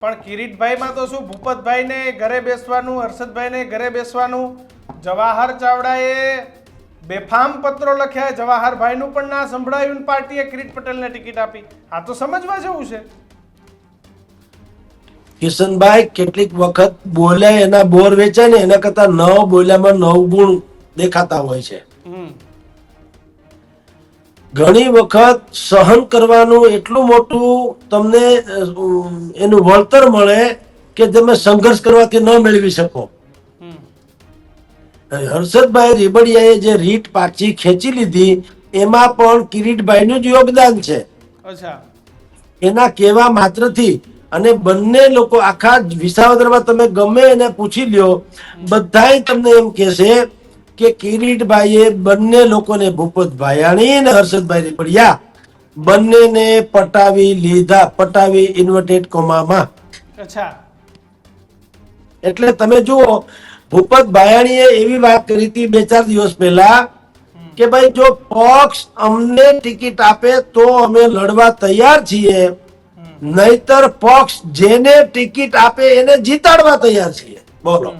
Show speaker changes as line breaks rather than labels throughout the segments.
પણ કિરીટભાઈમાં તો શું ભૂપતભાઈને ઘરે બેસવાનું, હર્ષદભાઈને ઘરે બેસવાનું, જવાહર ચાવડાએ બેફામ પત્રો લખ્યા, જવાહરભાઈનું પણ ના સંભળાયું, પાર્ટીએ કિરીટ પટેલને ટિકિટ આપી. આ તો સમજવા જેવું છે.
કિશનભાઈ કેટલીક વખત બોલ્યા એના બોર વેચાય ને એના કરતા ન બોલ્યામાં 9 ગુણ દેખાતા હોય છે. ઘણી વખત સહન કરવાનું એટલું મોટું તમને એનું વળતર મળે કે તમે સંઘર્ષ કરવાથી ન મેળવી શકો. હર્ષદભાઈ રેબડિયાએ જે રીટ પાછી ખેંચી લીધી એમાં પણ કિરીટભાઈનું જ યોગદાન છે.
અચ્છા,
એના કહેવા માત્રથી. અને બંને લોકો આખા વિસાવદરમાં તમે ગમે એને પૂછી લ્યો, બધાય તમને એમ કહેશે કે કિરીટભાઈએ બંને લોકોને, ભૂપત ભાયાણી અને હર્ષદભાઈ રેબડિયા બંનેને પટાવી લીધા, પટાવી ઇન્વર્ટેડ કોમામાં.
અચ્છા,
એટલે તમે જુઓ, ભૂપત ભાયાણીએ એવી વાત કરી હતી 2-4 દિવસ પહેલા કે ભાઈ જો પક્ષ અમને ટિકિટ આપે તો અમે લડવા તૈયાર છીએ, નહીતર પક્ષ જેને ટિકિટ આપે એને જીતાડવા તૈયાર છીએ. બોલો,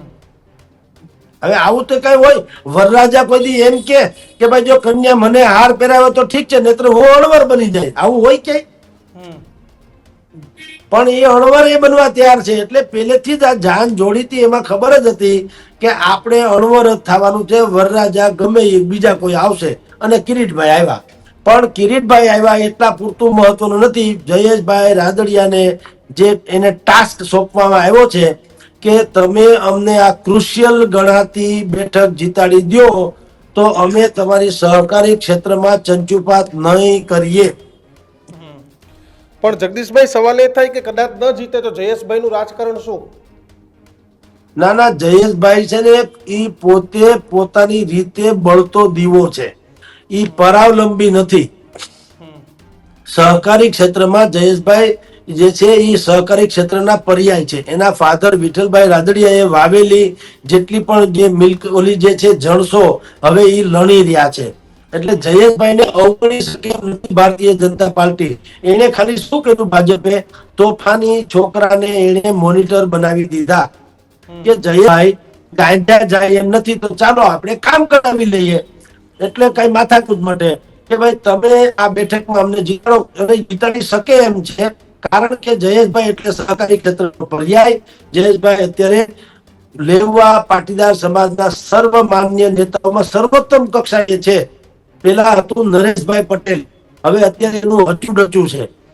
હવે આવું તો કઈ હોય? વરરાજા કોઈ દી એમ કે ભાઈ જો કન્યા મને હાર પહેરાવે તો ઠીક છે, નહીતર હું અણવર બની જાય, આવું હોય કે? પણ એ અણવર એ બનવા તૈયાર છે. એટલે પહેલેથી જ આ જાન જોડી હતી, એમાં ખબર જ હતી કે આપણે અણવર જ થવાનું છે. વરરાજા ગમે એ બીજા કોઈ આવશે, અને કિરીટભાઈ આવ્યા. પણ કિરીટભાઈ આવ્યા એટલા પૂરતું મહત્વનું નથી. જયેશભાઈ રાદડિયાને જે એને ટાસ્ક સોંપવામાં આવ્યો છે કે તમે અમને આ ક્રુશિયલ ગણાતી બેઠક જીતાડી દો તો અમે તમારી સહકારી ક્ષેત્રમાં ચંચુપાત નહીં કરીએ.
પણ જગદીશભાઈ સવાલ એ થાય કે કદાચ ન જીતે તો જયેશભાઈનું રાજકારણ શું?
ના, જયેશભાઈ છે ને એ પોતે પોતાની રીતે બળતો દીવો છે, એ પરાવલંબી નથી. સહકારી ક્ષેત્રમાં જયેશભાઈ જે છે એ સહકારી ક્ષેત્રના પર્યાય છે. એના ફાધર વિઠ્ઠલભાઈ રાદડિયાએ વાવેલી જેટલી પણ જે મિલ્ક ઓલી જે છે જણસો હવે એ લણી રહ્યા છે. એટલે જયેશભાઈને અવગણી શકે એમ નથી ભારતીય જનતા પાર્ટી. એને ખાલી શું કર્યું ભાજપે? તોફાની છોકરાને એને મોનિટર બનાવી દીધા કે જયેશભાઈ ગાંઠ્યા જાય એમ નથી, તો ચાલો આપણે કામ કરાવી લઈએ. એટલે કઈ માથાકૂટ માટે કે ભાઈ તમે આ બેઠકમાં અમને જીતાડો, અને જીતાડી શકે એમ છે. કારણ કે જયેશભાઈ એટલે સહકારી ક્ષેત્રનો પર્યાય. જયેશભાઈ અત્યારે લેવા પાટીદાર સમાજના સર્વમાન્ય નેતાઓમાં સર્વોત્તમ કક્ષાએ છે. પેલા હતું નરેશભાઈ પટેલ, હવે અત્યારે એનું હચું ડચું છે.